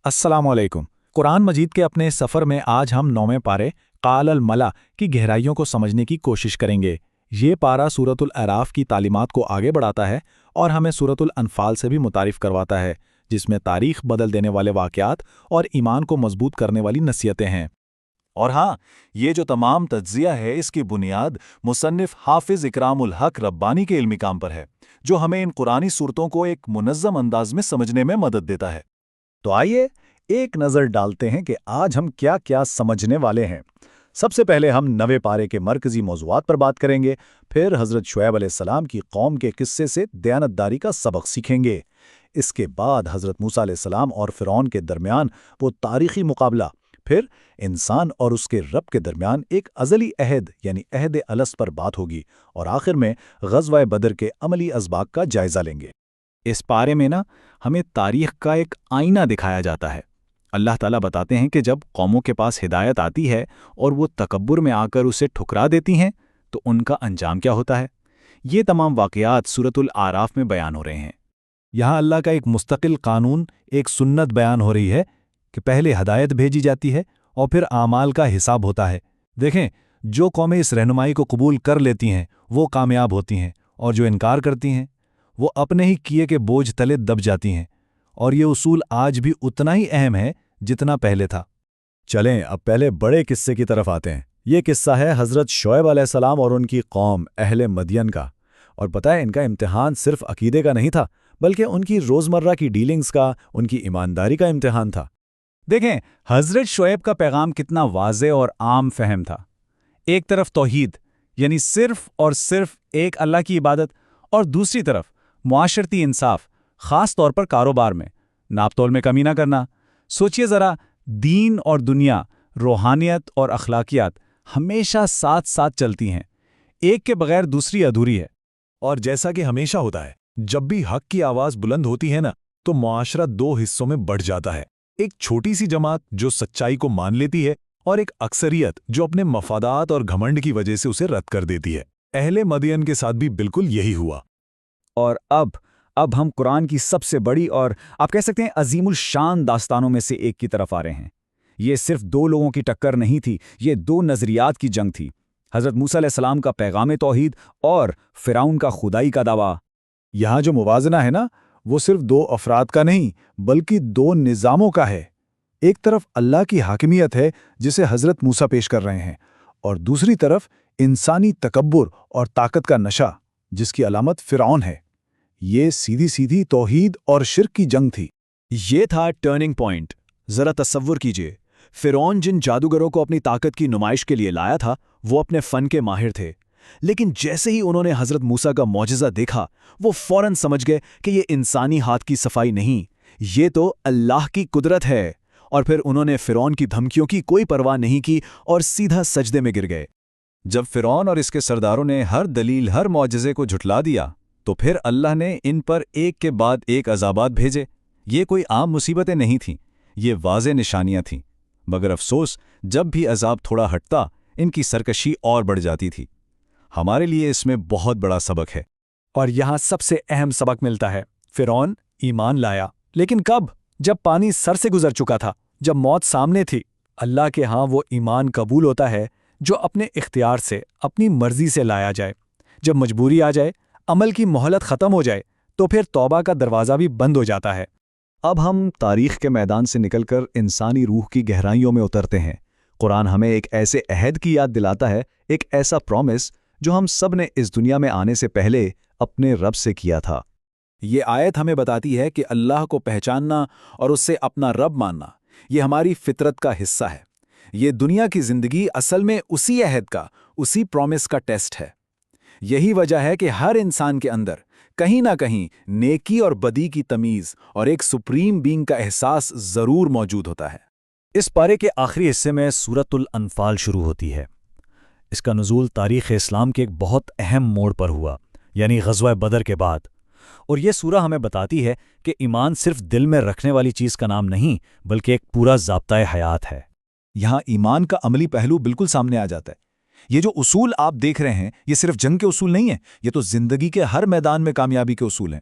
अस्सलाम वालेकुम। कुरान मजीद के अपने सफ़र में आज हम 9वें पारे क़ाल अल मला की गहराइयों को समझने की कोशिश करेंगे। ये पारा सूरतुल अराफ की तालीमात को आगे बढ़ाता है और हमें सूरतुल अनफ़ाल से भी मुतारिफ़ करवाता है, जिसमें तारीख़ बदल देने वाले वाक़यात और ईमान को मजबूत करने वाली नसीहतें हैं। और हाँ, ये जो तमाम तज्ज़िया है इसकी बुनियाद मुसन्निफ़ हाफिज़ इकरामुल हक रब्बानी के इल्मी काम पर है, जो हमें इन कुरानी सूरतों को एक मुनज़्ज़म अंदाज में समझने में मदद देता है। तो आइए एक नज़र डालते हैं कि आज हम क्या क्या समझने वाले हैं। सबसे पहले हम 9वें पारे के मरकज़ी मौज़ूआत पर बात करेंगे, फिर हज़रत शुएब अलैहिस्सलाम की कौम के किस्से से दयानतदारी का सबक सीखेंगे। इसके बाद हज़रत मूसा अलैहिस्सलाम और फ़िरौन के दरमियान वो तारीख़ी मुकाबला, फिर इंसान और उसके रब के दरमियान एक अज़ली अहद यानी अहद अलस पर बात होगी, और आखिर में ग़ज़वा बदर के अमली असबाक का जायज़ा लेंगे। इस पारे में हमें तारीख़ का एक आईना दिखाया जाता है। अल्लाह ताला बताते हैं कि जब कौमों के पास हिदायत आती है और वो तकब्बुर में आकर उसे ठुकरा देती हैं तो उनका अंजाम क्या होता है। ये तमाम वाक़यात सूरतुल आराफ में बयान हो रहे हैं। यहाँ अल्लाह का एक मुस्तकिल कानून, एक सुन्नत बयान हो रही है कि पहले हदायत भेजी जाती है और फिर आमाल का हिसाब होता है। देखें, जो कौमें इस रहनुमाई को कबूल कर लेती हैं वो कामयाब होती हैं, और जो इनकार करती हैं वो अपने ही किए के बोझ तले दब जाती हैं। और ये उसूल आज भी उतना ही अहम है जितना पहले था। चलें अब पहले बड़े किस्से की तरफ आते हैं। ये किस्सा है हज़रत शुएब अलैहिस्सलाम और उनकी कौम अहले मदियन का। और पता है, इनका इम्तिहान सिर्फ अकीदे का नहीं था, बल्कि उनकी रोज़मर्रा की डीलिंग्स का, उनकी ईमानदारी का इम्तिहान था। देखें, हज़रत शुएब का पैगाम कितना वाज़े और आम फहम था। एक तरफ तौहीद यानी सिर्फ और सिर्फ एक अल्लाह की इबादत, और दूसरी तरफ मुआशरती इंसाफ, ख़ास तौर पर कारोबार में नापतोल में कमी ना करना। सोचिए ज़रा, दीन और दुनिया, रूहानियत और अखलाकियात हमेशा साथ साथ चलती हैं, एक के बगैर दूसरी अधूरी है। और जैसा कि हमेशा होता है, जब भी हक की आवाज़ बुलंद होती है ना, तो मुआशरा दो हिस्सों में बढ़ जाता है। एक छोटी सी जमात जो सच्चाई को मान लेती है, और एक अक्सरियत जो अपने मफादात और घमंड की वजह से उसे रद्द कर देती है। अहले मदियन के साथ भी बिल्कुल यही हुआ। और अब हम कुरान की सबसे बड़ी और आप कह सकते हैं अजीमुल शान दास्तानों में से एक की तरफ आ रहे हैं। ये सिर्फ दो लोगों की टक्कर नहीं थी, ये दो नज़रियात की जंग थी। हज़रत मूसा अलैहिस्सलाम का पैगाम तौहीद और फ़िरौन का खुदाई का दावा। यहाँ जो मुवाज़ना है ना, वो सिर्फ दो अफराद का नहीं, बल्कि दो निज़ामों का है। एक तरफ अल्लाह की हाकिमियत है जिसे हज़रत मूसा पेश कर रहे हैं, और दूसरी तरफ इंसानी तकब्बुर और ताकत का नशा जिसकी अलामत फ़िरौन है। ये सीधी सीधी तौहीद और शिर्क की जंग थी। ये था टर्निंग पॉइंट। ज़रा तसव्वुर कीजिए, फ़िरौन जिन जादूगरों को अपनी ताकत की नुमाइश के लिए लाया था वो अपने फ़न के माहिर थे, लेकिन जैसे ही उन्होंने हज़रत मूसा का मौजिज़ा देखा वो फ़ौरन समझ गए कि ये इंसानी हाथ की सफाई नहीं, ये तो अल्लाह की कुदरत है। और फिर उन्होंने फ़िरौन की धमकियों की कोई परवाह नहीं की और सीधा सजदे में गिर गए। जब फ़िरौन और इसके सरदारों ने हर दलील, हर मौजज़े को झुठला दिया, तो फिर अल्लाह ने इन पर एक के बाद एक अज़ाबात भेजे। ये कोई आम मुसीबतें नहीं थीं, ये वाज़े निशानियां थीं। मगर अफसोस, जब भी अज़ाब थोड़ा हटता, इनकी सरकशी और बढ़ जाती थी। हमारे लिए इसमें बहुत बड़ा सबक है। और यहाँ सबसे अहम सबक मिलता है। फ़िरौन ईमान लाया, लेकिन कब? जब पानी सर से गुजर चुका था, जब मौत सामने थी। अल्लाह के यहाँ वो ईमान कबूल होता है जो अपने इख्तियार से, अपनी मर्जी से लाया जाए। जब मजबूरी आ जाए, अमल की मोहलत ख़त्म हो जाए, तो फिर तौबा का दरवाज़ा भी बंद हो जाता है। अब हम तारीख़ के मैदान से निकलकर इंसानी रूह की गहराइयों में उतरते हैं। कुरान हमें एक ऐसे अहद की याद दिलाता है, एक ऐसा प्रॉमिस जो हम सब ने इस दुनिया में आने से पहले अपने रब से किया था। ये आयत हमें बताती है कि अल्लाह को पहचानना और उससे अपना रब मानना, ये हमारी फितरत का हिस्सा है। ये दुनिया की ज़िंदगी असल में उसी अहद का, उसी प्रॉमिस का टेस्ट है। यही वजह है कि हर इंसान के अंदर कहीं ना कहीं नेकी और बदी की तमीज़ और एक सुप्रीम बीइंग का एहसास ज़रूर मौजूद होता है। इस पारे के आखिरी हिस्से में सूरतुल अनफाल शुरू होती है। इसका नुज़ूल तारीख़ इस्लाम के एक बहुत अहम मोड़ पर हुआ, यानी ग़ज़वा बदर के बाद। और ये सूरा हमें बताती है कि ईमान सिर्फ दिल में रखने वाली चीज़ का नाम नहीं, बल्कि एक पूरा ज़ाब्ता हयात है। यहाँ ईमान का अमली पहलू बिल्कुल सामने आ जाता है। ये जो उसूल आप देख रहे हैं, ये सिर्फ जंग के उसूल नहीं है, ये तो जिंदगी के हर मैदान में कामयाबी के उसूल हैं।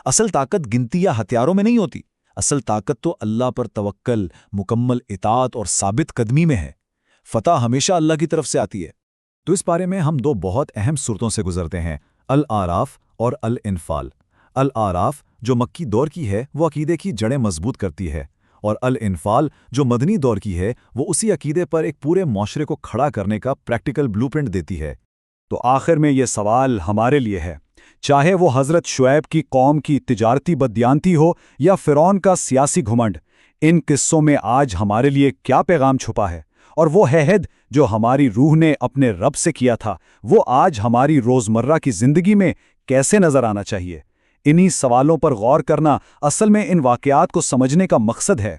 असल ताकत गिनती या हथियारों में नहीं होती, اصل طاقت تو اللہ پر توکل، مکمل اطاعت اور ثابت قدمی میں ہے۔ فتح ہمیشہ اللہ کی طرف سے آتی ہے۔ تو اس بارے میں ہم دو بہت اہم صورتوں سے گزرتے ہیں، الاعراف اور الانفال۔ الاعراف جو مکی دور کی ہے وہ عقیدے کی جڑیں مضبوط کرتی ہے، اور الانفال جو مدنی دور کی ہے وہ اسی عقیدے پر ایک پورے معاشرے کو کھڑا کرنے کا پریکٹیکل بلو پرنٹ دیتی ہے۔ تو آخر میں یہ سوال ہمارے لیے ہے، چاہے وہ حضرت شعیب کی قوم کی تجارتی بددیانتی ہو یا فرعون کا سیاسی گھمنڈ، ان قصوں میں آج ہمارے لیے کیا پیغام چھپا ہے؟ اور وہ عہد جو ہماری روح نے اپنے رب سے کیا تھا وہ آج ہماری روزمرہ کی زندگی میں کیسے نظر آنا چاہیے؟ انہی سوالوں پر غور کرنا اصل میں ان واقعات کو سمجھنے کا مقصد ہے۔